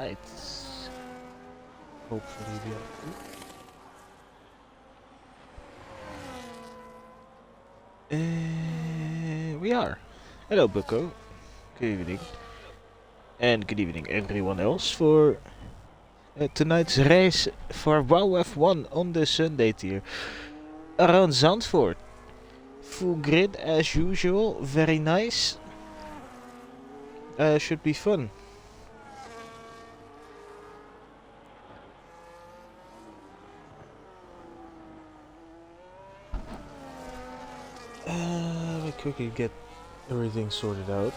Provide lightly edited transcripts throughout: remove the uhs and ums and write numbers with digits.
Right. Hopefully we are. We are. Hello, Bucko. Good evening. And good evening, everyone else, for tonight's race for WAOF1 on the Sunday tier around Zandvoort. Full grid as usual. Very nice. Should be fun. Let me quickly get everything sorted out.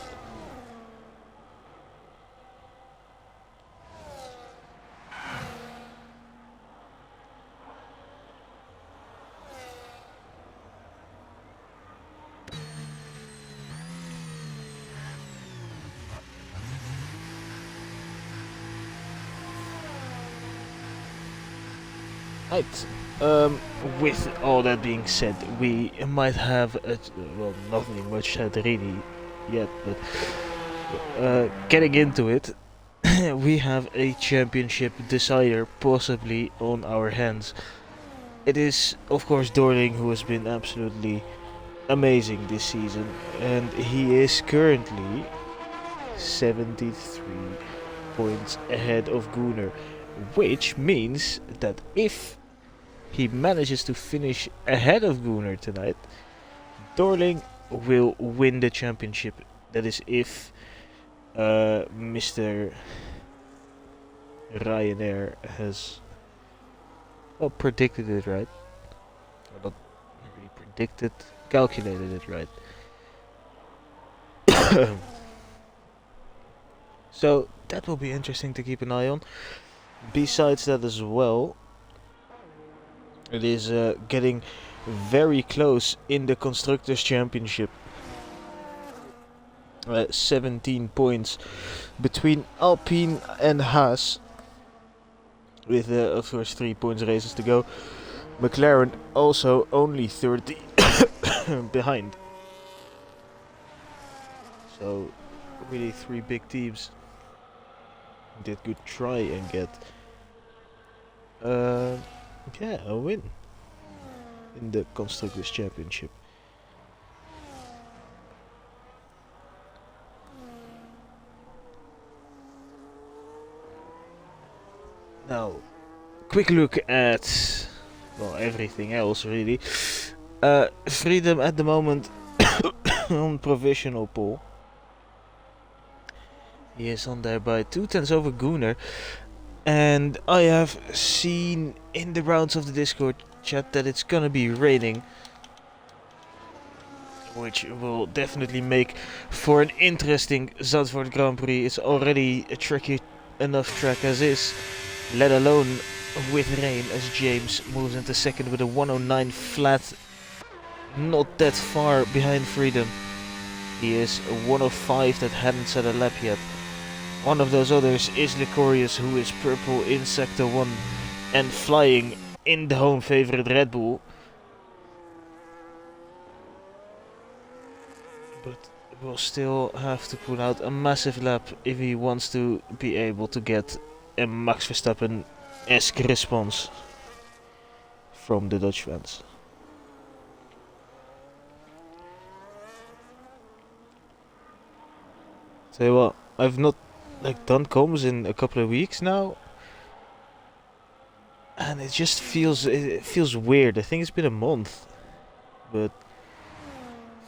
Right. With all that being said, we might have well, nothing much said really yet, but getting into it, we have a championship decider possibly on our hands. It is, of course, Dorling, who has been absolutely amazing this season, and he is currently 73 points ahead of Gunnar, which means that if he manages to finish ahead of Gunnar tonight, Dorling will win the championship. That is if Mr. Ryanair has predicted it right. Or not really predicted, calculated it right. So that will be interesting to keep an eye on. Besides that as well, it is getting very close in the Constructors' Championship. 17 points between Alpine and Haas, with of course 3 points races to go. McLaren also only 30 behind. So really 3 big teams that could try and get a win in the Constructors' Championship. Now, quick look at, well, everything else really. Freedom at the moment on provisional pole. He is on there by 2/10 over Gunnar. And I have seen in the rounds of the Discord chat that it's gonna be raining, which will definitely make for an interesting Zandvoort Grand Prix. It's already a tricky enough track as is, let alone with rain, as James moves into second with a 109 flat, not that far behind Freedom. He is one of 5 that hadn't set a lap yet. One of those others is Licorius, who is purple in Sector 1 and flying in the home favorite Red Bull. But will still have to pull out a massive lap if he wants to be able to get a Max Verstappen-esque response from the Dutch fans. Tell you what, I've not done comms in a couple of weeks now, and it just feels weird. I think it's been a month, but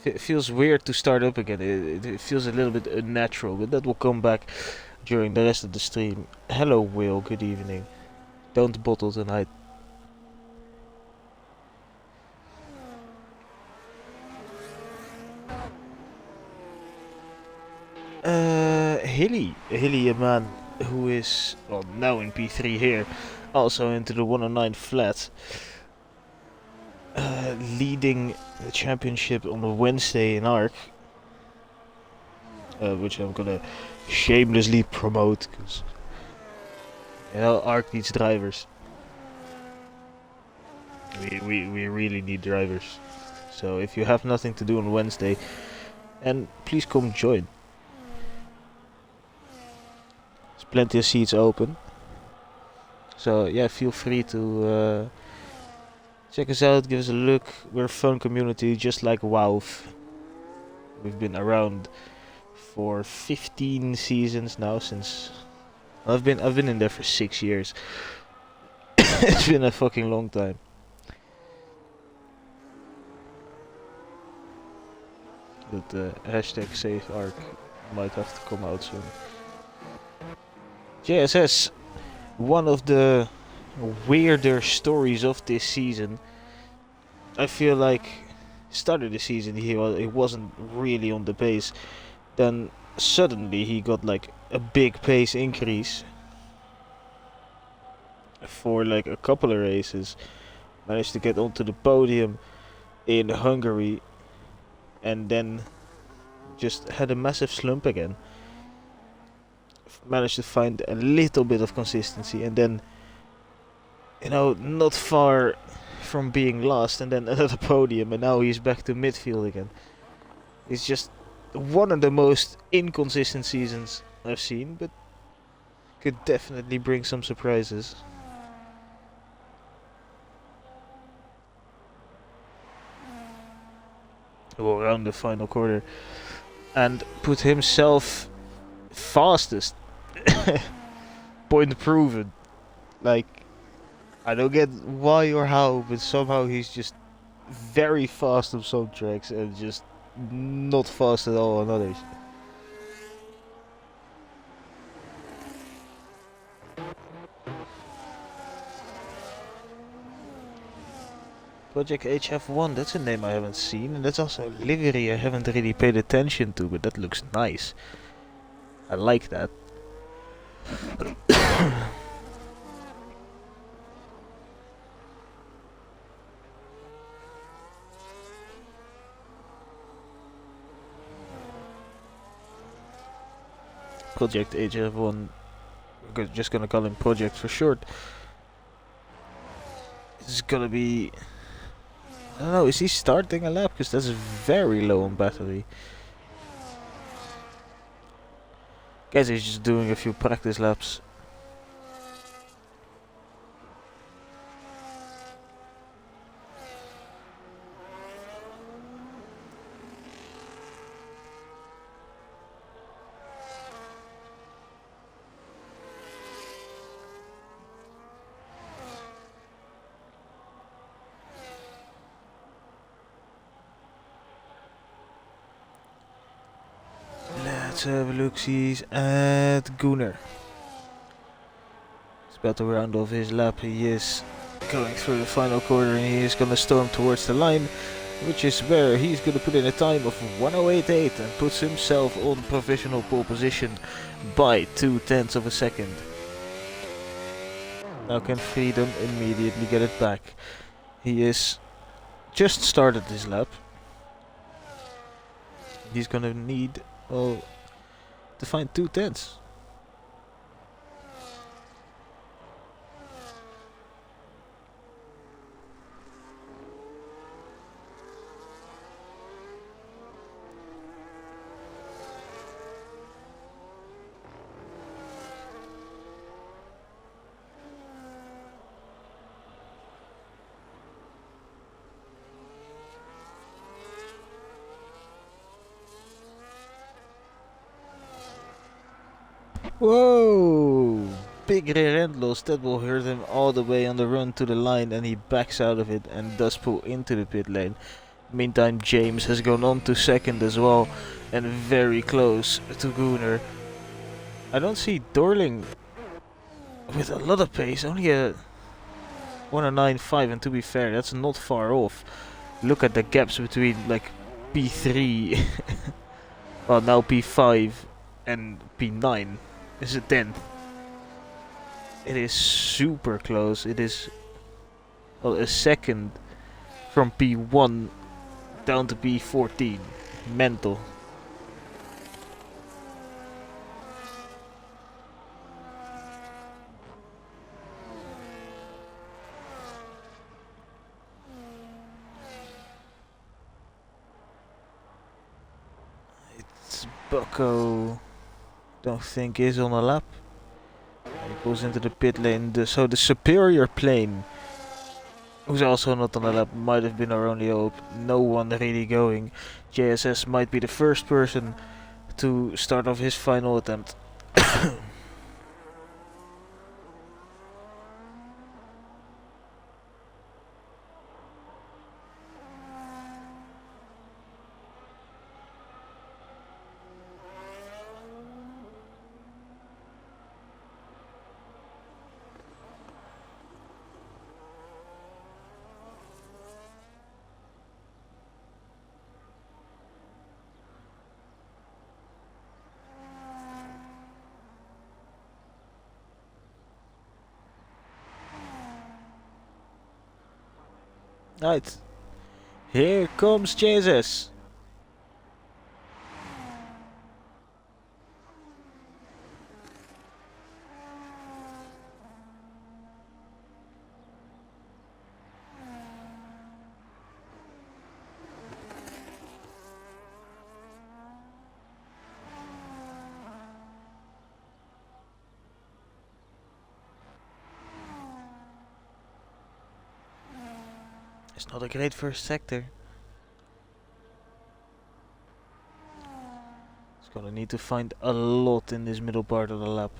it feels weird to start up again. It feels a little bit unnatural, but that will come back during the rest of the stream. Hello, Will. Good evening. Don't bottle tonight. Hilly, a man who is, well, now in P3 here, also into the 109 flat, leading the championship on a Wednesday in Arc, which I'm gonna shamelessly promote, because, you know, Arc needs drivers. We really need drivers. So if you have nothing to do on Wednesday, and please come join. plenty of seats open. So yeah, feel free to check us out, give us a look. We're a fun community, just like WAOF. We've been around for 15 seasons now. Since I've been in there for 6 years. It's been a fucking long time. But hashtag save arc might have to come out soon. JSS, one of the weirder stories of this season. I feel like started the season he wasn't really on the pace. Then suddenly he got like a big pace increase for like a couple of races. Managed to get onto the podium in Hungary, and then just had a massive slump again. Managed to find a little bit of consistency, and then, not far from being last, and then another podium, and now he's back to midfield again. It's just one of the most inconsistent seasons I've seen, but could definitely bring some surprises. Well, around the final quarter, and put himself fastest. Point proven. Like, I don't get why or how, but somehow he's just very fast on some tracks and just not fast at all on others. Project HF1, that's a name I haven't seen, and that's also a livery I haven't really paid attention to, but that looks nice. I like that. Project HF1, we're just gonna call him Project for short. This is gonna be... I don't know, is he starting a lap? Because that's very low on battery. Guess he's just doing a few practice laps. Let's have a look-sees at Gunnar. He's about to round off his lap. He is going through the final quarter, and he is gonna storm towards the line, which is where he's gonna put in a time of 1:08.8 and puts himself on provisional pole position by 0.2 of a second. Now can Freedom immediately get it back. He is just started this lap. He's gonna need to find 0.2. Whoa! Big rear end loss, that will hurt him all the way on the run to the line, and he backs out of it and does pull into the pit lane. Meantime, James has gone on to second as well, and very close to Gunnar. I don't see Dorling with a lot of pace, only a 1:09.5, and to be fair, that's not far off. Look at the gaps between like P3, well now P5 and P9. Is a 10th. It is super close. It is a second from P1 down to P14. Mental. It's Bucko. Don't think is on a lap. Goes into the pit lane. So the superior plane, who's also not on the lap, might have been our only hope. No one really going. JSS might be the first person to start off his final attempt. Right. Here comes JSS. It's not a great first sector. It's gonna need to find a lot in this middle part of the lap.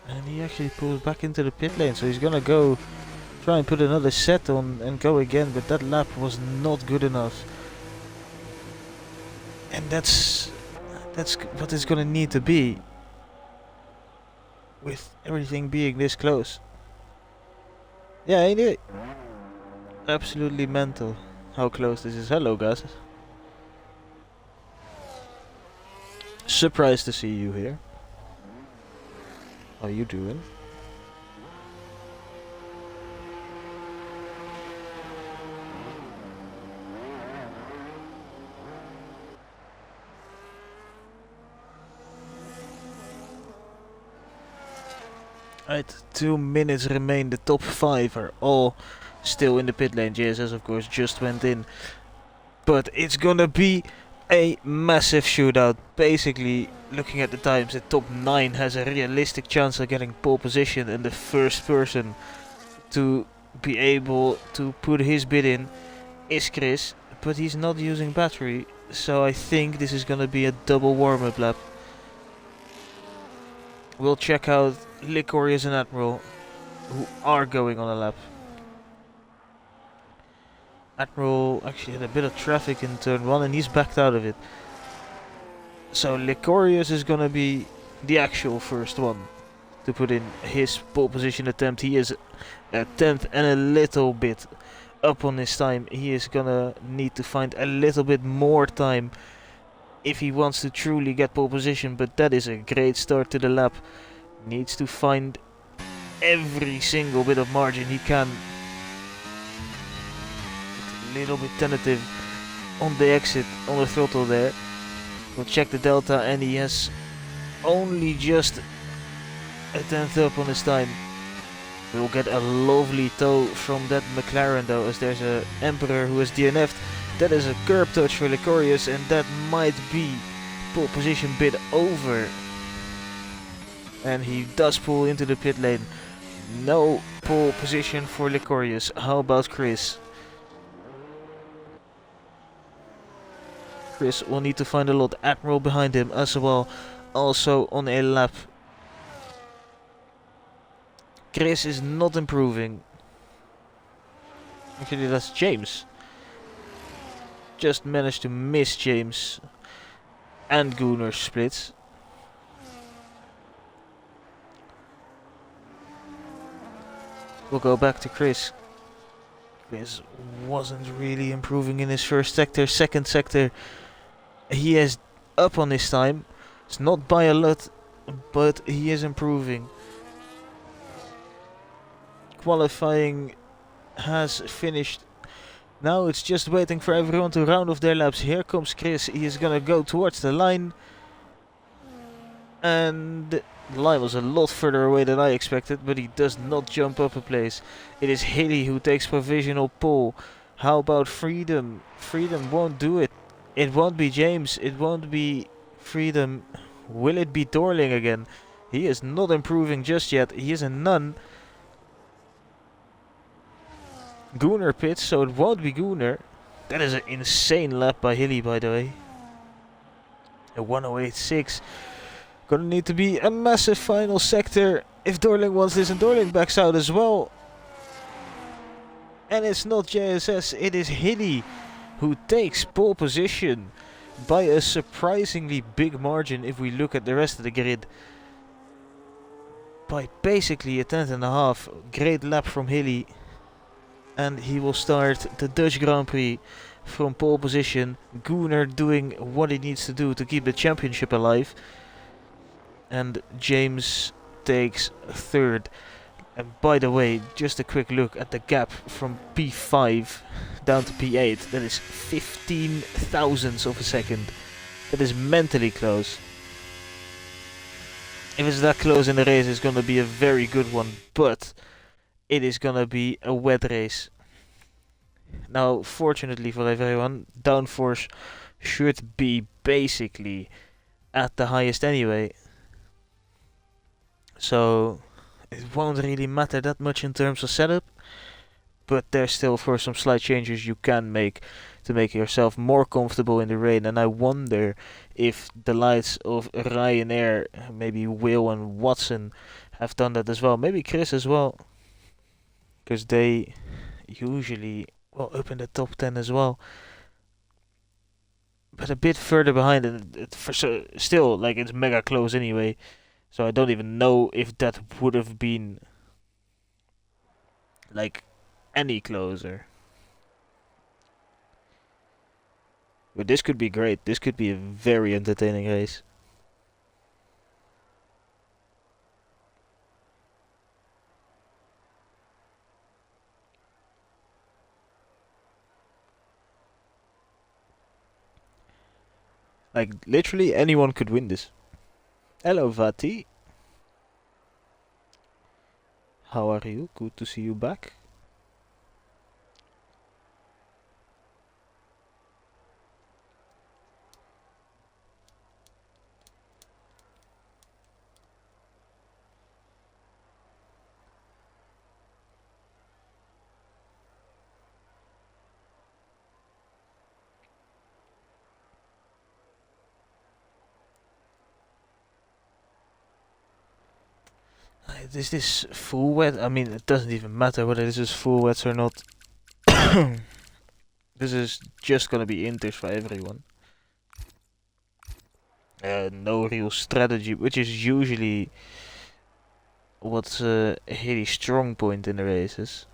And he actually pulls back into the pit lane, so he's gonna go try and put another set on and go again, but that lap was not good enough. And that's what it's gonna need to be, with everything being this close. Yeah, ain't it? Absolutely mental how close this is. Hello guys. Surprised to see you here. How you doing? Right, 2 minutes remain. The top 5 are all still in the pit lane. JSS of course just went in. But it's gonna be a massive shootout. Basically, looking at the times, the top 9 has a realistic chance of getting pole position, and the first person to be able to put his bid in is Chris, but he's not using battery, so I think this is gonna be a double warm-up lap. We'll check out Licorius and Admiral, who are going on a lap. Admiral actually had a bit of traffic in turn 1 and he's backed out of it. So Licorius is gonna be the actual first one to put in his pole position attempt. He is a 10th and a little bit up on his time. He is gonna need to find a little bit more time if he wants to truly get pole position, but that is a great start to the lap. Needs to find every single bit of margin he can. A little bit tentative on the exit, on the throttle there. We'll check the delta and he has only just a 10th up on his time. We'll get a lovely tow from that McLaren though, as there's a Emperor who has DNF'd. That is a curb touch for Licorius and that might be pole position bit over. And he does pull into the pit lane. No pole position for Licorius. How about Chris? Chris will need to find a lot. Admiral behind him as well, also on a lap. Chris is not improving. Actually, that's James. Just managed to miss James and Gunnar splits. We'll go back to Chris. Chris wasn't really improving in his first sector. Second sector, he is up on his time. It's not by a lot, but he is improving. qualifying has finished. Now it's just waiting for everyone to round off their laps. Here comes Chris. He is gonna go towards the line. And the line was a lot further away than I expected, but he does not jump up a place. It is Hilly who takes provisional pole. How about Freedom? Freedom won't do it. It won't be James. It won't be Freedom. Will it be Dorling again? He is not improving just yet. He is a nun. Gooner pits, so it won't be Gooner. That is an insane lap by Hilly, by the way. A 108.6. Gonna need to be a massive final sector if Dorling wants this, and Dorling backs out as well. And it's not JSS, it is Hilly who takes pole position by a surprisingly big margin if we look at the rest of the grid. By basically a tenth and a half. Great lap from Hilly. And he will start the Dutch Grand Prix from pole position. Gooner doing what he needs to do to keep the championship alive. And James takes third. And by the way, just a quick look at the gap from P5 down to P8. That is 15 thousandths of a second. That is mentally close. If it's that close in the race, it's gonna be a very good one. But it is gonna be a wet race. Now, fortunately for everyone, downforce should be basically at the highest anyway. So it won't really matter that much in terms of setup, but there's still for some slight changes you can make to make yourself more comfortable in the rain. And I wonder if the likes of Ryanair, maybe Will and Watson have done that as well. Maybe Chris as well, because they usually up in the top 10 as well. But a bit further behind, and still, like, it's mega close anyway. So I don't even know if that would have been like any closer. But this could be great. This could be a very entertaining race. Like, literally anyone could win this. Hello, Vati. How are you? Good to see you back. Is this full wet? I mean, it doesn't even matter whether this is full wet or not. This is just gonna be inters for everyone. No real strategy, which is usually what's a really strong point in the races.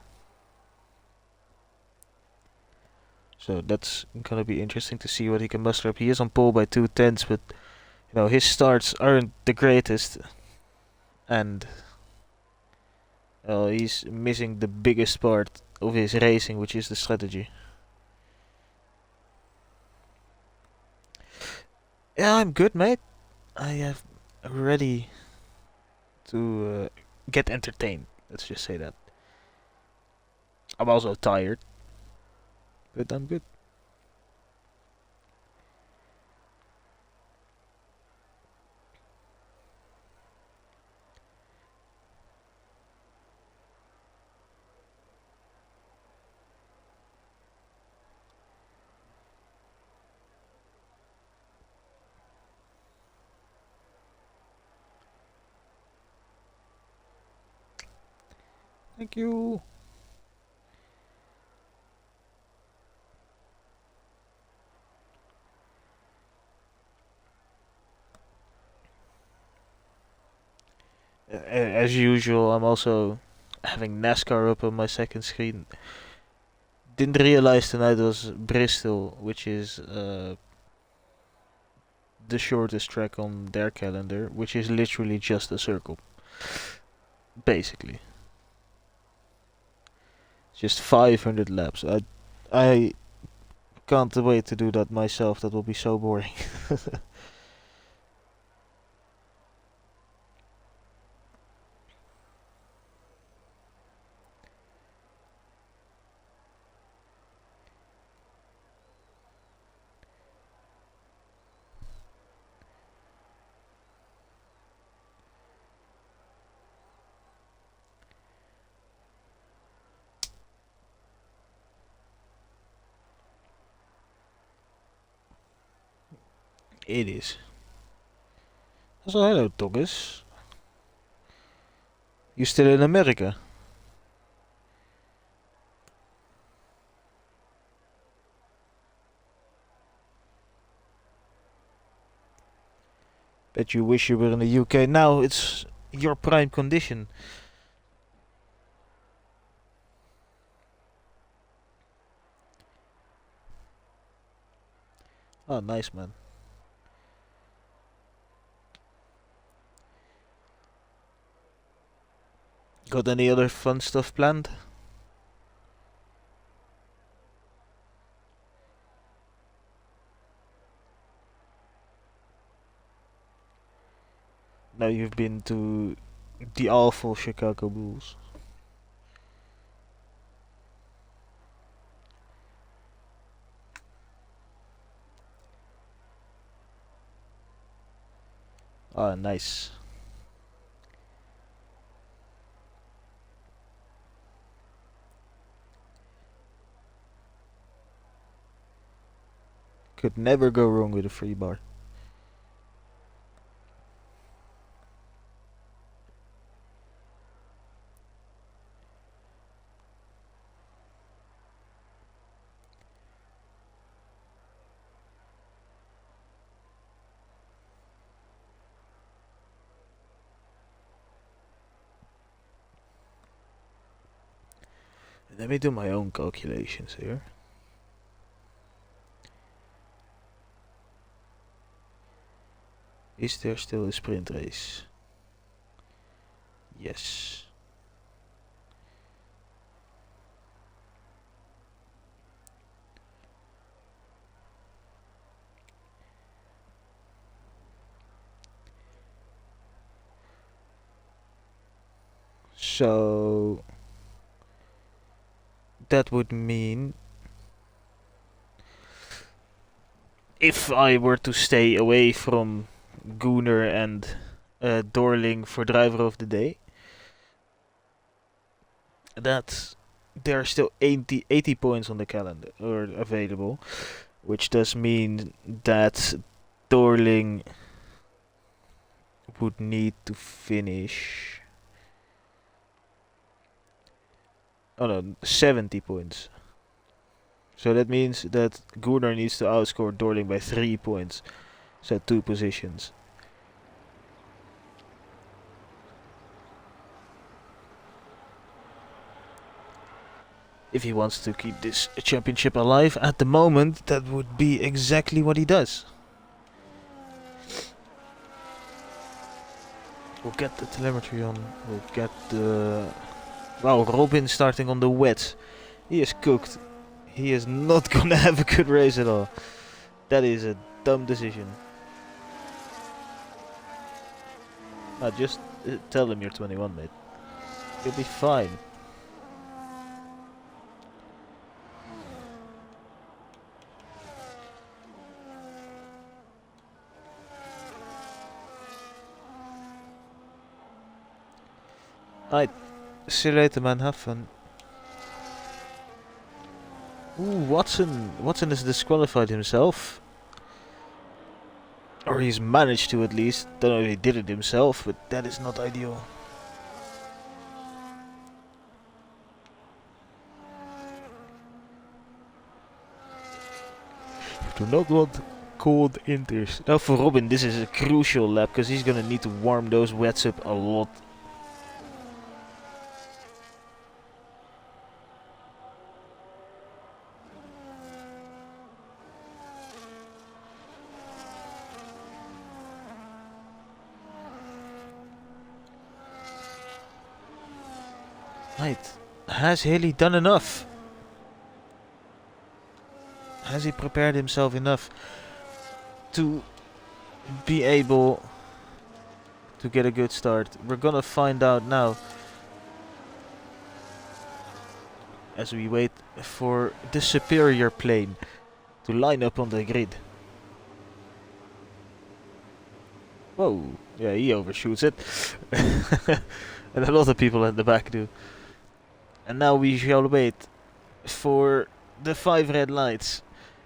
So that's gonna be interesting to see what he can muster up. He is on pole by 2 tenths, but you know his starts aren't the greatest, and he's missing the biggest part of his racing, which is the strategy. Yeah, I'm good, mate. I have ready to get entertained. Let's just say that. I'm also tired, but I'm good. Thank you. As usual, I'm also having NASCAR up on my second screen. Didn't realize tonight was Bristol, which is the shortest track on their calendar, which is literally just a circle. Basically. Just 500 laps. I can't wait to do that myself. That will be so boring. It is. So hello, Thomas. You still in America? Bet you wish you were in the UK. Now it's your prime condition. Oh, nice, man. Got any other fun stuff planned? Now you've been to the awful Chicago Bulls. Ah, nice. Could never go wrong with a free bar. Let me do my own calculations here. Is there still a sprint race? Yes. So that would mean if I were to stay away from Gunnar and Dorling for driver of the day, that there are still 80 points on the calendar or available, which does mean that Dorling would need to finish. Oh no, 70 points. So that means that Gunnar needs to outscore Dorling by 3 points. So 2 positions. If he wants to keep this championship alive at the moment, that would be exactly what he does. We'll get the telemetry on. We'll get the... Wow, Robin starting on the wets. He is cooked. He is not gonna have a good race at all. That is a dumb decision. Just tell them you're 21, mate. You'll be fine. Alright, see you later, man. Have fun. Ooh, Watson. Watson has disqualified himself. Or he's managed to, at least. Don't know if he did it himself, but that is not ideal. You do not want cold inters. Now for Robin, this is a crucial lap, because he's gonna need to warm those wets up a lot. Right. has Hilly done enough? Has he prepared himself enough to be able to get a good start? We're gonna find out now as we wait for the superior plane to line up on the grid. Whoa, yeah, he overshoots it. And a lot of people at the back do. And now we shall wait for the 5 red lights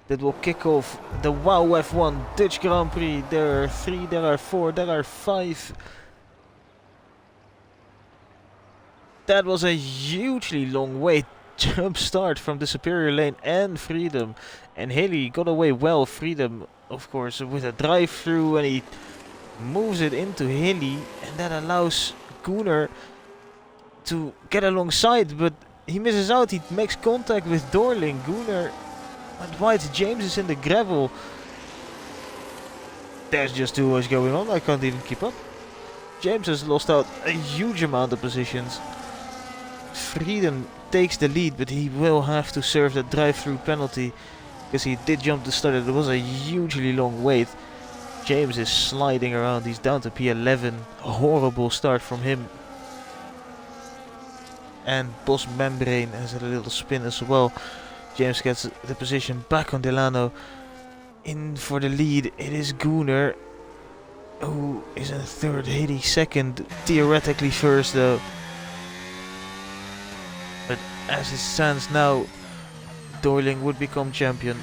that will kick off the WAOF1 Dutch Grand Prix. There are 3, there are 4, there are 5. That was a hugely long wait. Jump start from the superior lane and Freedom. And Haley got away well. Freedom, of course, with a drive through, and he moves it into Haley, and that allows Gunnar to get alongside, but he misses out. He makes contact with Dorling. Gunnar went wide. James is in the gravel. There's just too much going on. I can't even keep up. James has lost out a huge amount of positions. Freedom takes the lead, but he will have to serve that drive-through penalty because he did jump the start. It was a hugely long wait. James is sliding around. He's down to P11. A horrible start from him. And Boss Membrane has a little spin as well. James gets the position back on Delano. In for the lead, it is Gunnar, who is in third, Haley second, theoretically first though. But as it stands now, Dorling would become champion.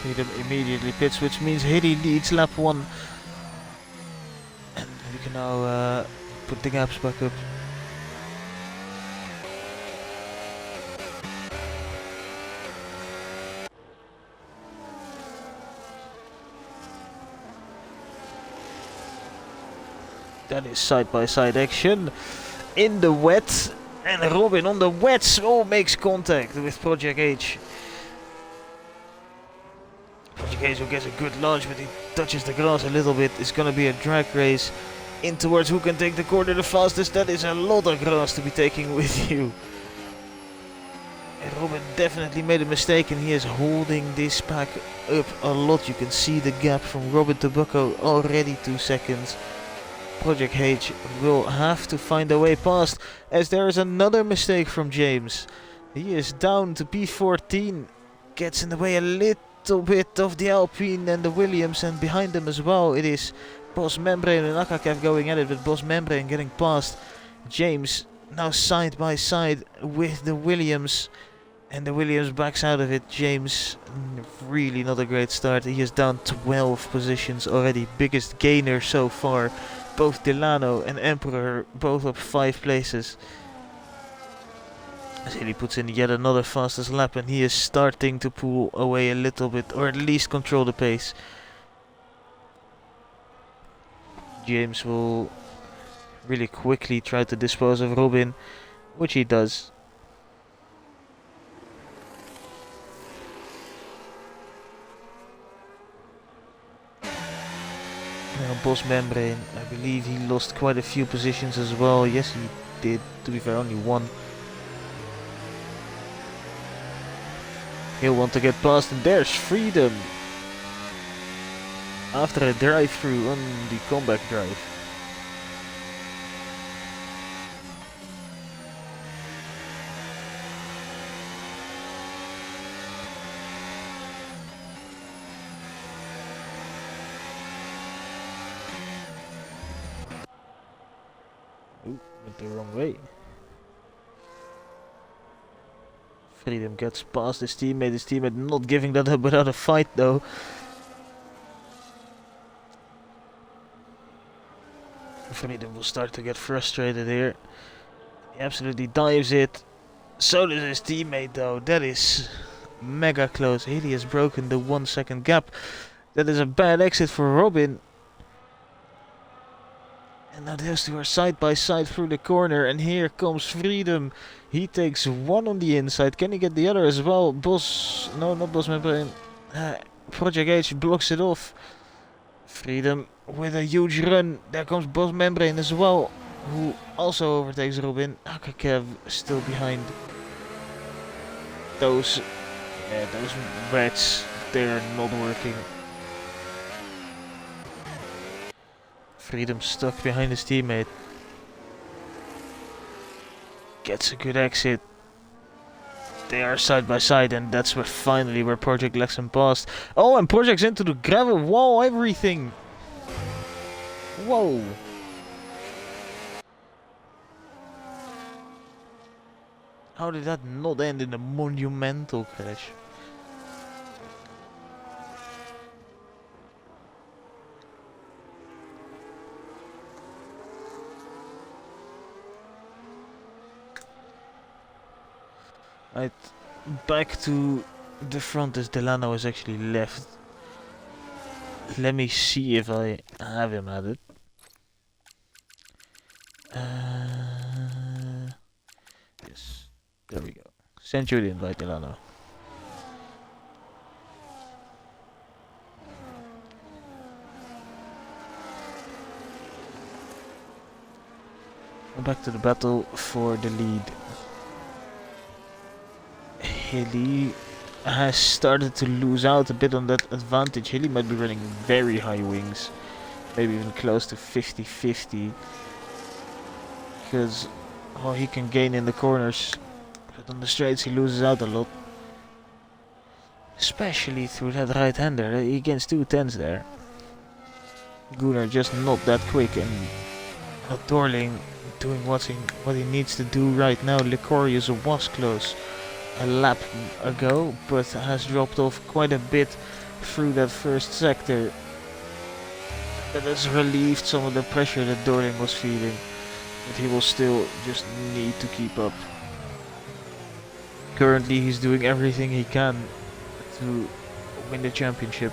Freedom immediately pits, which means Haley leads lap 1. And we can now put the gaps back up. That is side-by-side action in the wet. And Robin on the wets makes contact with Project H. Project H will get a good launch, but he touches the grass a little bit. It's gonna be a drag race in towards who can take the corner the fastest. That is a lot of grass to be taking with you. And Robin definitely made a mistake, and he is holding this pack up a lot. You can see the gap from Robin to Bucko, already 2 seconds. Project H will have to find a way past, as there is another mistake from James. He is down to P14, gets in the way a little bit of the Alpine and the Williams, and behind them as well it is Boss Membrane and Akakev going at it, with Boss Membrane getting past James, now side by side with the Williams, and the Williams backs out of it. James, really not a great start. He is down 12 positions already, biggest gainer so far. Both Delano and Emperor both up 5 places. As he puts in yet another fastest lap, and he is starting to pull away a little bit, or at least control the pace. James will really quickly try to dispose of Robin, which he does. Now Boss Membrane, I believe he lost quite a few positions as well. Yes, he did, to be fair, only 1. He'll want to get past, and there's Freedom after a drive-through on the comeback drive. Ooh, went the wrong way. Freedom gets past his teammate not giving that up without a fight though. Freedom will start to get frustrated here. He absolutely dives it. So does his teammate though. That is mega close. Haley has broken the 1 second gap. That is a bad exit for Robin. And now those two are side by side through the corner. And here comes Freedom. He takes one on the inside. Can he get the other as well? Boss... No, not Boss Membrane. Project H blocks it off. Freedom with a huge run. There comes Boss Membrane as well, who also overtakes Robin. Akakev still behind. Those reds, they're not working. Freedom stuck behind his teammate. Gets a good exit. They are side by side, and that's where finally where Project lets him past. Oh, and Project's into the gravel wall, everything. Whoa. How did that not end in a monumental crash? Right, back to the front as Delano is actually left. Let me see if I have him at it. Yes, there we go. Send you the invite, Delano. Back to the battle for the lead. Hilly has started to lose out a bit on that advantage. Hilly might be running very high wings, maybe even close to 50-50, because he can gain in the corners, but on the straights he loses out a lot, especially through that right-hander. He gains 2 tenths there. Gunnar just not that quick, and Dorling doing what he needs to do right now. Licorius was close a lap ago, but has dropped off quite a bit through that first sector. That has relieved some of the pressure that Dorling was feeling, but he will still just need to keep up. Currently he's doing everything he can to win the championship.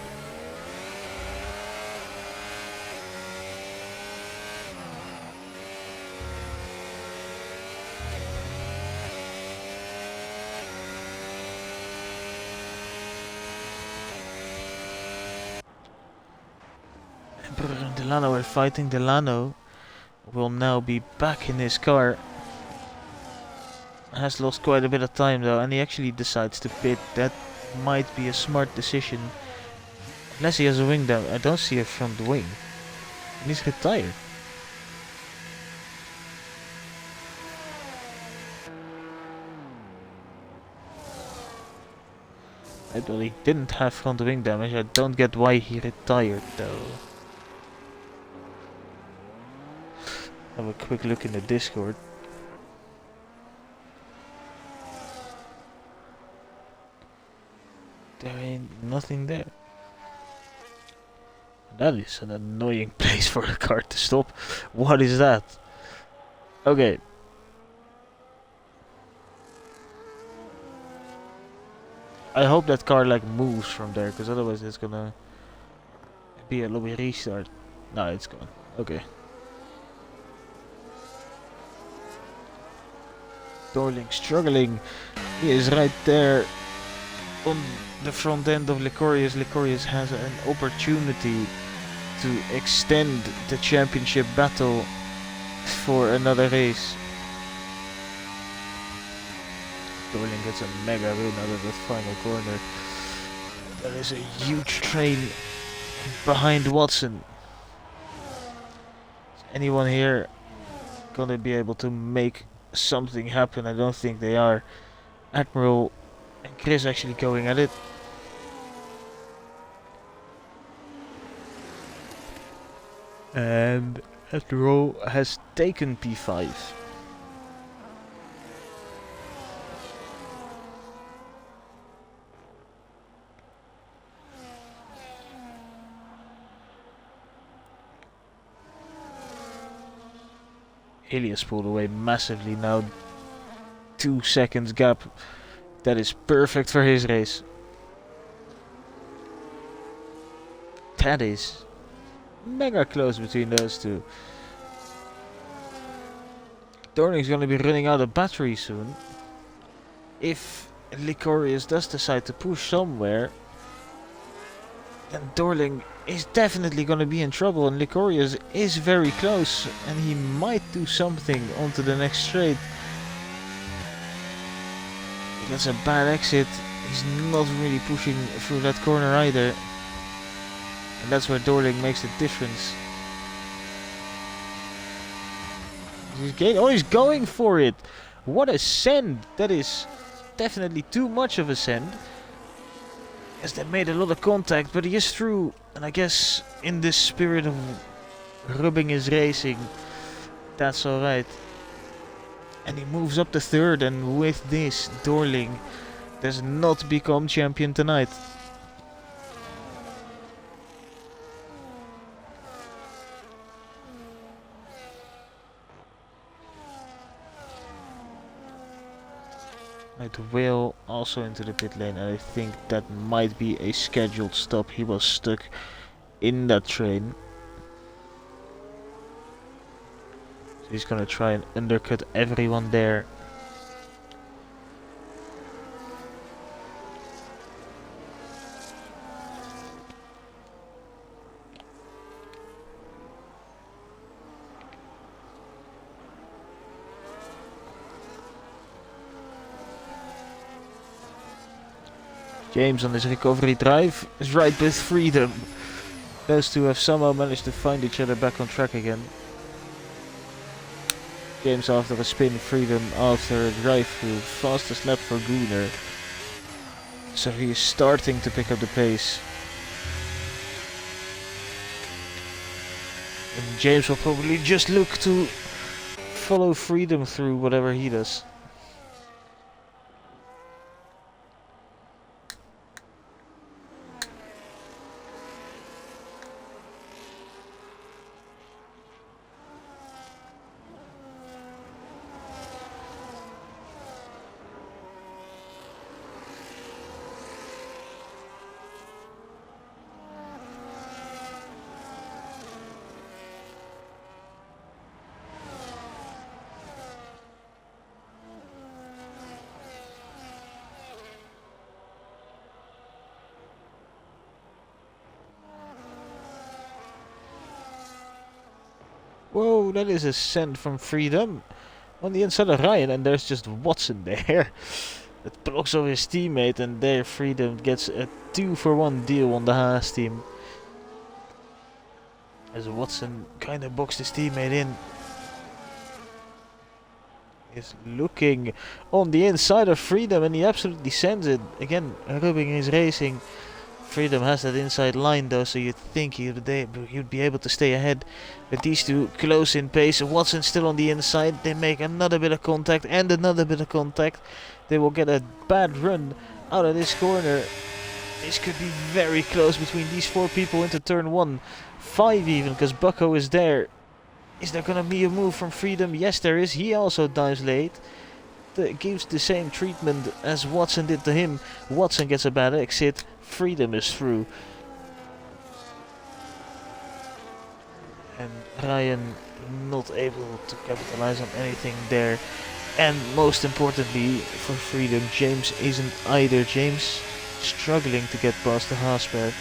Delano are fighting. Delano will now be back in his car. Has lost quite a bit of time though, and he actually decides to pit. That might be a smart decision. Unless he has a wing down. I don't see a front wing. And he's retired. I thought he didn't have front wing damage. I don't get why he retired though. Have a quick look in the Discord. There ain't nothing there. That is an annoying place for a car to stop. What is that? Okay. I hope that car like moves from there, because otherwise it's gonna be a lobby restart. No, it's gone. Okay. Dorling struggling. He is right there on the front end of Licorius. Licorius has an opportunity to extend the championship battle for another race. Dorling gets a mega win out of that final corner. There is a huge train behind Watson. Is anyone here gonna be able to make something happen? I don't think they are. Admiral and Chris actually going at it. And Admiral has taken P5. Ilias pulled away massively now. 2 seconds gap. That is perfect for his race. That is mega close between those two. Dorling's gonna be running out of battery soon. If Licorius does decide to push somewhere, then Dorling is definitely gonna be in trouble, and Licorius is very close, and he might do something onto the next straight. He gets a bad exit. He's not really pushing through that corner either. And that's where Dorling makes the difference. He's going for it! What a send! That is definitely too much of a send. Yes, they made a lot of contact, but he is through. And I guess in the spirit of rubbing his racing, that's alright. And he moves up to third, and with this, Dorling does not become champion tonight. Right, Will also into the pit lane, and I think that might be a scheduled stop. He was stuck in that train. So he's gonna try and undercut everyone there. James on his recovery drive is right with Freedom. Those two have somehow managed to find each other back on track again. James after a spin, Freedom after a drive through, fastest lap for Gunnar. So he is starting to pick up the pace. And James will probably just look to follow Freedom through whatever he does. Whoa, that is a send from Freedom on the inside of Ryan, and there's just Watson there. That blocks off his teammate, and there Freedom gets a 2-for-1 deal on the Haas team. As Watson kind of boxed his teammate in. He's looking on the inside of Freedom, and he absolutely sends it. Again, rubbing his racing. Freedom has that inside line though, so you'd think he'd be able to stay ahead. But these two close in pace. Watson still on the inside. They make another bit of contact and another bit of contact. They will get a bad run out of this corner. This could be very close between these four people into turn 1. 5 even, because Bucko is there. Is there gonna be a move from Freedom? Yes, there is. He also dives late. Gives the same treatment as Watson did to him. Watson gets a bad exit. Freedom is through. And Ryan not able to capitalize on anything there. And most importantly for Freedom, James isn't either. James struggling to get past the Haas pair.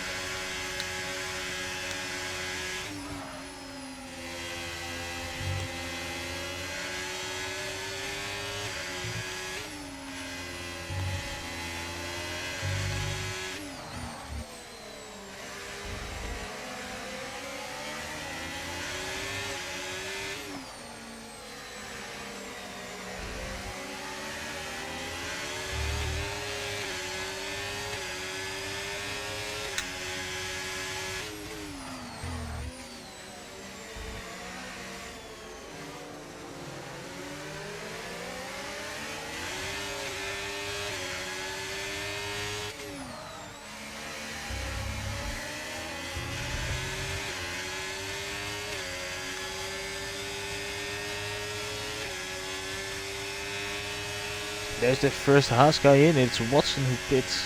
There's the first Haas guy in. It's Watson who pits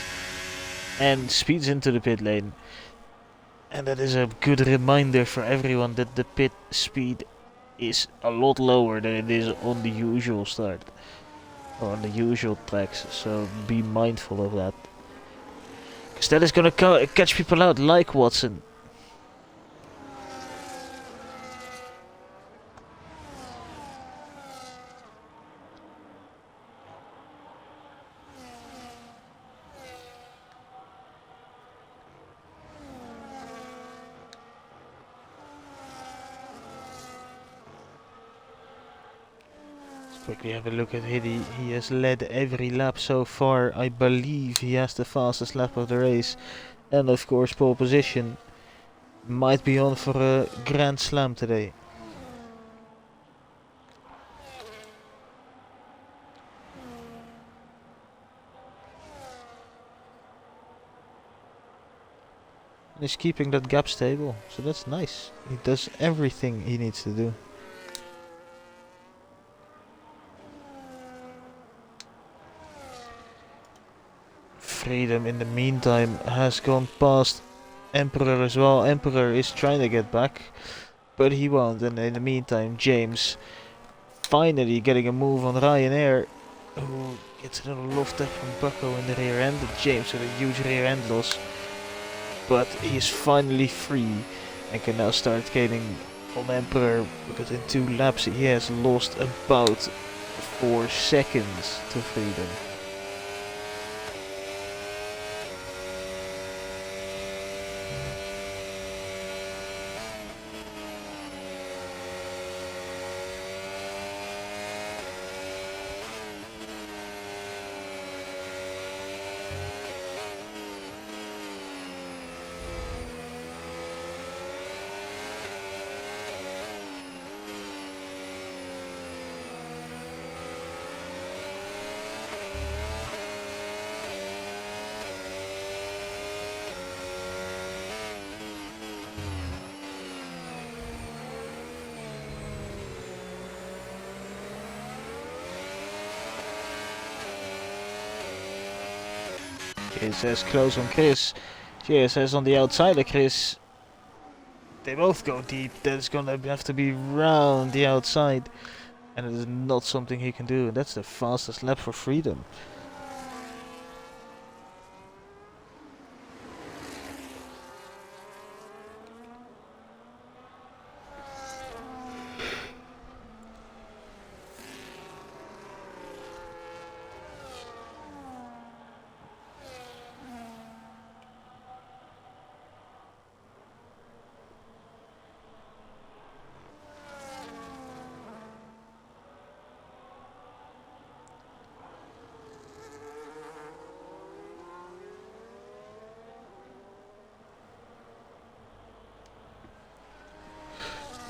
and speeds into the pit lane. And that is a good reminder for everyone that the pit speed is a lot lower than it is on the usual start. Or on the usual tracks, so be mindful of that. Because that is gonna catch people out, like Watson. Quickly have a look at Hiddy. He has led every lap so far. I believe he has the fastest lap of the race. And of course pole position. Might be on for a grand slam today. He's keeping that gap stable, so that's nice. He does everything he needs to do. Freedom in the meantime has gone past Emperor as well. Emperor is trying to get back, but he won't. And in the meantime, James finally getting a move on Ryanair, who gets a little loft up from Bucko in the rear end. James with a huge rear end loss, but he is finally free and can now start gaining on Emperor, because in 2 laps he has lost about 4 seconds to Freedom. JSS close on Chris. JSS on the outside of Chris. They both go deep. That's gonna have to be round the outside. And it is not something he can do. And that's the fastest lap for Freedom.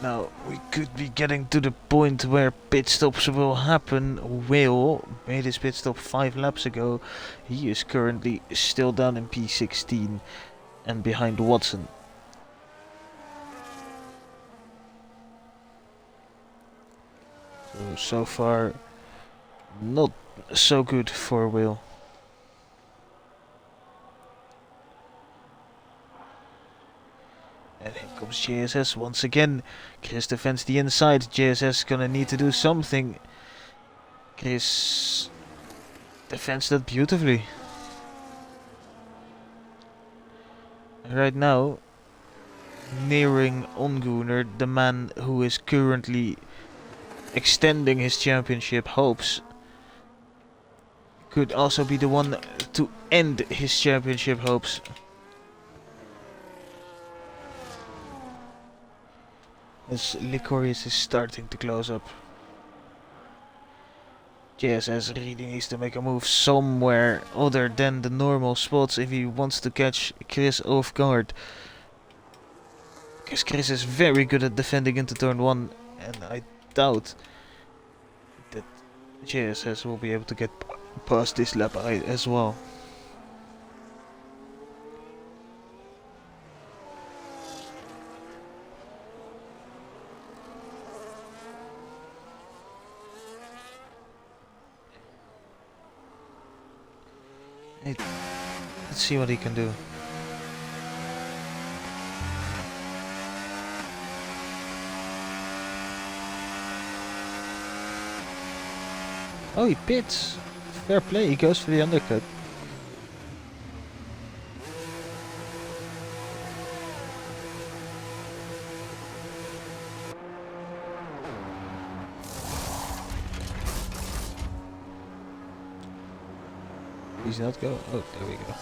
Now, we could be getting to the point where pit stops will happen. Will made his pit stop 5 laps ago. He is currently still down in P16 and behind Watson. So far, not so good for Will. And here comes JSS once again. Chris defends the inside. JSS gonna need to do something. Chris defends that beautifully. And right now, nearing Ongooner, the man who is currently extending his championship hopes, could also be the one to end his championship hopes. As Licorius is starting to close up. JSS really needs to make a move somewhere other than the normal spots if he wants to catch Chris off guard. Because Chris is very good at defending into turn 1, and I doubt that JSS will be able to get past this lap as well. Let's see what he can do. Oh, he pits. Fair play, he goes for the undercut. He's not going. Oh, there we go.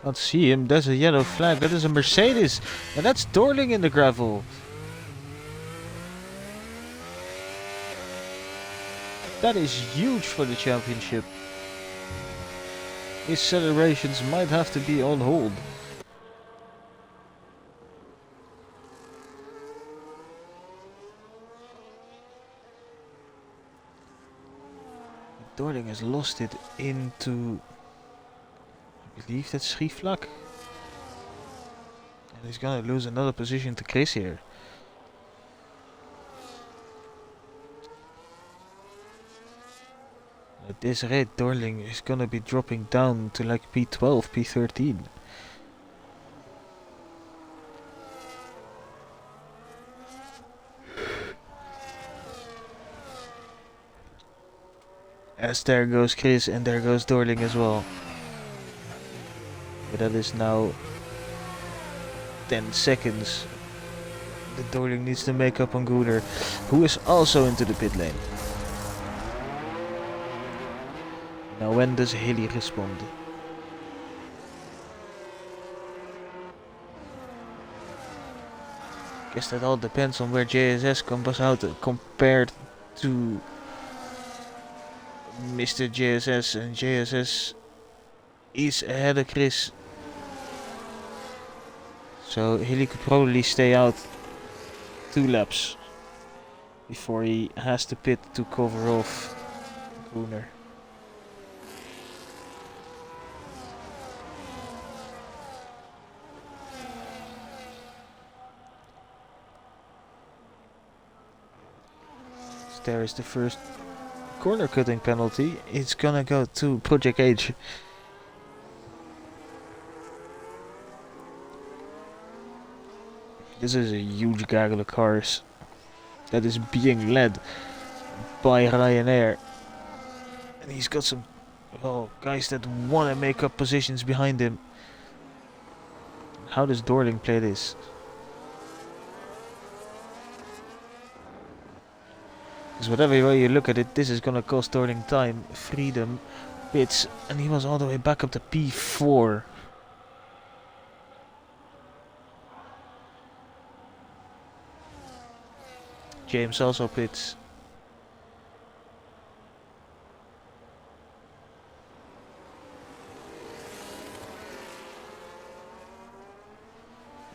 Can't see him. There's a yellow flag. That is a Mercedes. And that's Dorling in the gravel. That is huge for the championship. His celebrations might have to be on hold. Dorling has lost it into, I believe that's Schieflak. And he's gonna lose another position to Chris here. At this rate, Dorling is gonna be dropping down to like P12, P13. As there goes Chris and there goes Dorling as well. But that is now 10 seconds. The Dorling needs to make up on Gunnar, who is also into the pit lane. Now when does Hilly respond? Guess that all depends on where JSS comes out compared to Mr. JSS, and JSS is ahead of Chris. So Hilly could probably stay out 2 laps before he has to pit to cover off Gunnar. So there is the first corner cutting penalty. It's gonna go to Project H. This is a huge gaggle of cars that is being led by Ryanair. And he's got some guys that want to make up positions behind him. How does Dorling play this? Because whatever way you look at it, this is gonna cost Dorling time, freedom, pits, and he was all the way back up to P4. James also pits.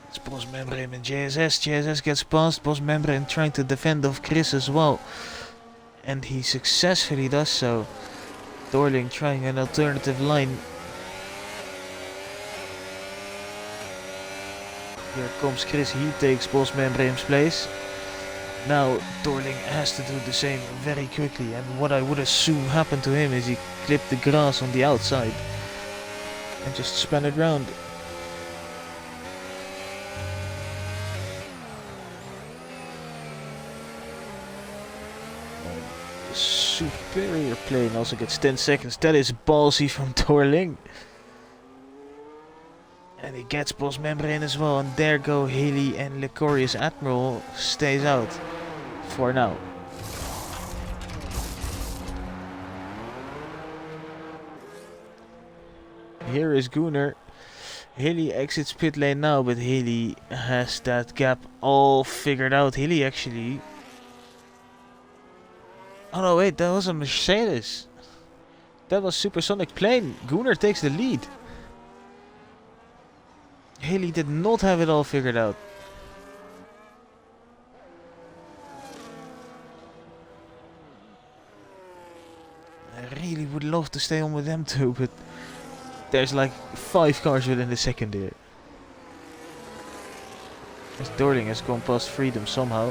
It's Bos Membrane and JSS. JSS gets past Bos Membrane trying to defend off Chris as well. And he successfully does so. Dorling trying an alternative line. Here comes Chris. He takes Bos Membrane's place. Now Dorling has to do the same very quickly, and what I would assume happened to him is he clipped the grass on the outside and just spun it round. The superior plane also gets 10 seconds. That is ballsy from Dorling. And he gets Bos Membrane as well, and there go Haley and Licorious Admiral stays out for now. Here is Gunnar. Haley exits pit lane now, but Haley has that gap all figured out. Haley actually... Oh no, wait, that was a Mercedes. That was Supersonic Plane. Gunnar takes the lead. Haley did not have it all figured out. I really would love to stay on with them too, but there's like 5 cars within the second here. As Dorling has gone past Freedom somehow.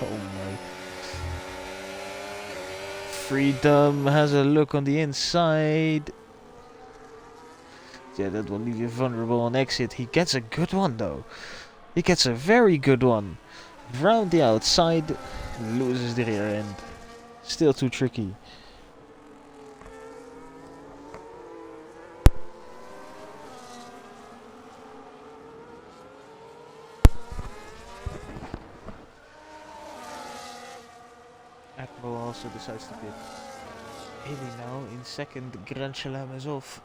Oh my. Freedom has a look on the inside. Yeah, that will leave you vulnerable on exit. He gets a good one though. He gets a very good one. Round the outside, loses the rear end. Still too tricky. Admiral also decides to pit. Haley now in second, Grand Shalom is off.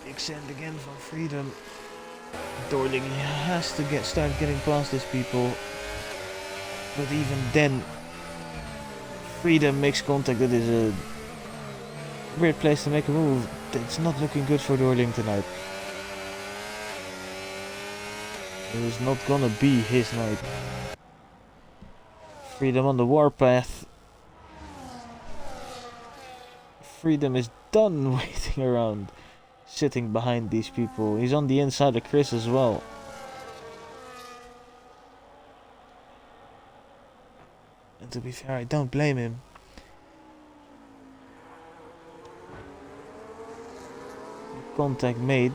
Big send again from Freedom. Dorling has to start getting past these people. But even then, Freedom makes contact. That is a weird place to make a move. It's not looking good for Dorling tonight. It is not gonna be his night. Freedom on the warpath. Freedom is done waiting around, sitting behind these people. He's on the inside of Chris as well. And to be fair, I don't blame him. Contact made.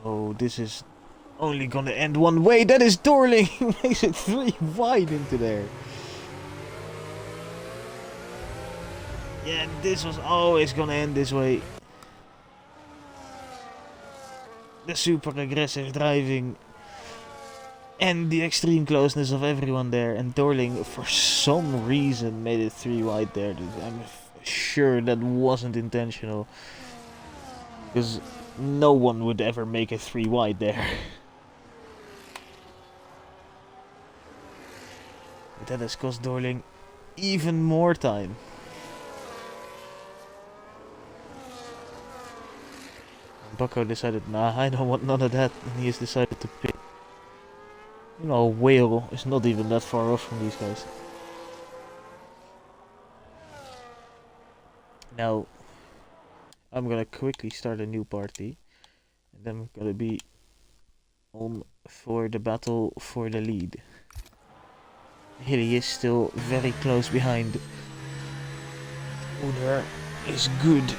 Oh, this is only gonna end one way. That is Dorling. He makes it 3 wide into there. Yeah, this was always gonna end this way. The super aggressive driving and the extreme closeness of everyone there. And Dorling, for some reason, made it 3 wide there. I'm sure that wasn't intentional, because no one would ever make it 3 wide there. But that has cost Dorling even more time. Bucko decided, nah, I don't want none of that, and he has decided to pit. You know, Whale is not even that far off from these guys. Now, I'm gonna quickly start a new party, and then we're gonna be on for the battle for the lead. Hilly is still very close behind. Uner is good.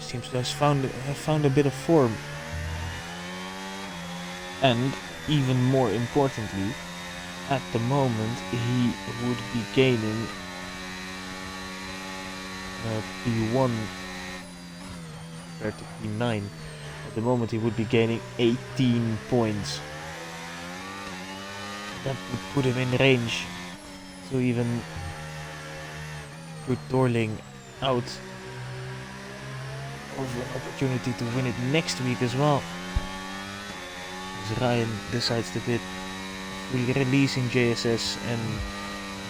Seems to have found a bit of form. And even more importantly, at the moment he would be gaining P1 compared to P9. At the moment he would be gaining 18 points. That would put him in range to even put Dorling out of an opportunity to win it next week as well. As Ryan decides to pit, releasing JSS and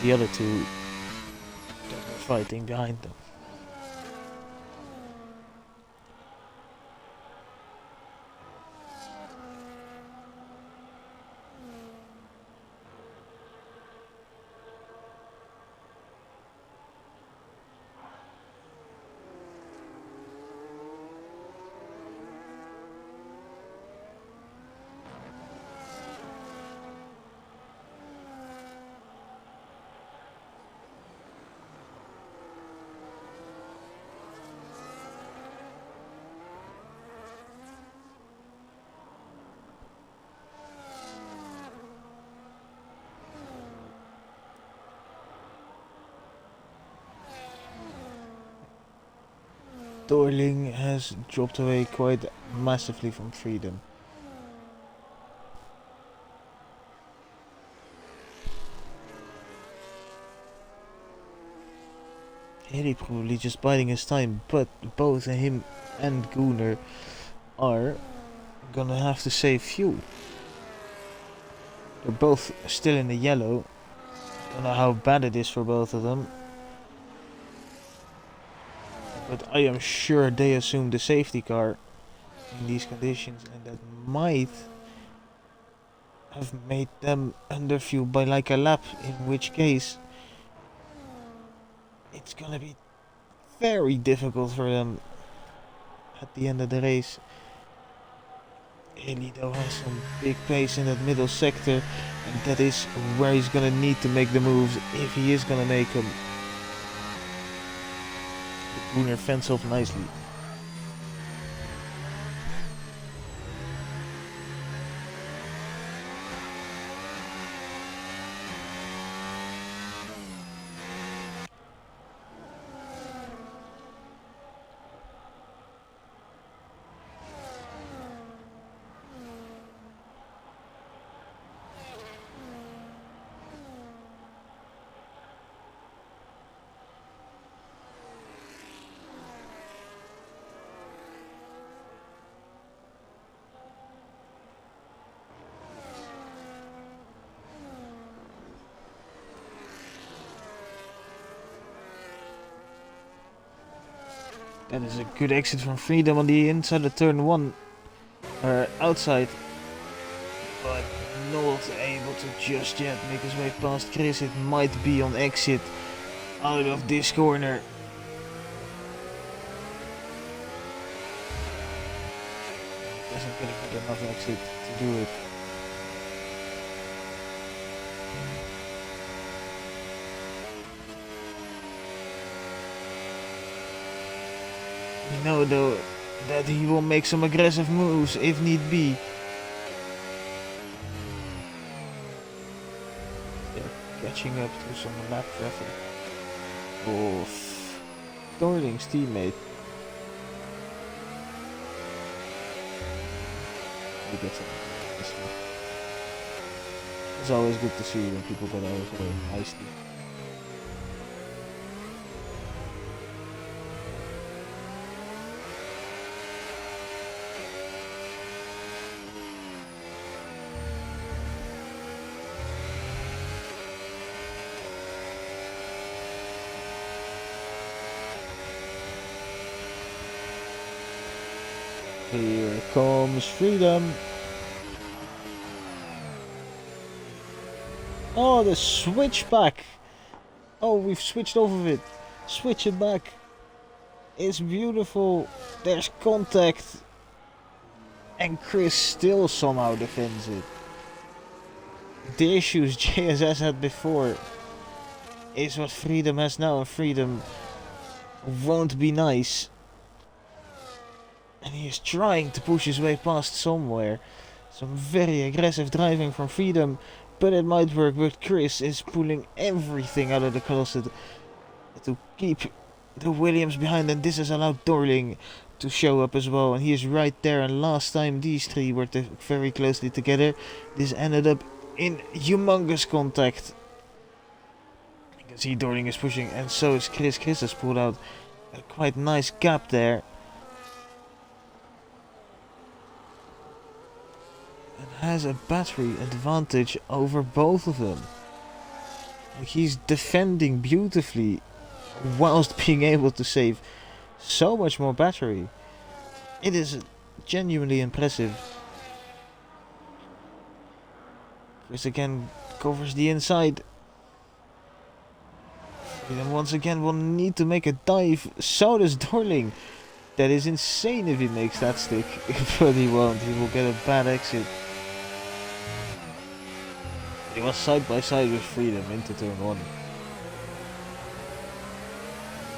the other two that are fighting behind them. Dorling has dropped away quite massively from Freedom. Haley probably just biding his time, but both him and Gooner are gonna have to save fuel. They're both still in the yellow. Don't know how bad it is for both of them, but I am sure they assumed the safety car. in these conditions, and that might have made them underfuel by like a lap, in which case it's gonna be very difficult for them at the end of the race. Haley though has some big pace in that middle sector, and that is where he's gonna need to make the moves if he is gonna make them. The Booner fends off nicely. That is a good exit from Freedom on the inside of turn 1. Outside. But not able to just yet make his way past Chris. It might be on exit out of this corner. Doesn't get a good enough exit to do it. We know though that he will make some aggressive moves if need be. They're catching up to some lap traffic of Dorling's teammate. He gets it. It's always good to see when people get out of the way nicely. Here comes Freedom. Oh, the switchback. Oh, we've switched off of it. Switch it back. It's beautiful. There's contact. And Chris still somehow defends it. The issues JSS had before is what Freedom has now, and Freedom won't be nice. And he is trying to push his way past somewhere. Some very aggressive driving from Freedom, but it might work. But Chris is pulling everything out of the closet to keep the Williams behind, and this has allowed Dorling to show up as well, and he is right there. And last time these three were very closely together, this ended up in humongous contact. You can see Dorling is pushing, and so is Chris. Chris has pulled out a quite nice gap there. Has a battery advantage over both of them. Like, he's defending beautifully whilst being able to save so much more battery. It is genuinely impressive. Chris again covers the inside. And once again will need to make a dive. So does Dorling. That is insane if he makes that stick. But he won't. He will get a bad exit. He was side by side with Freedom into turn 1.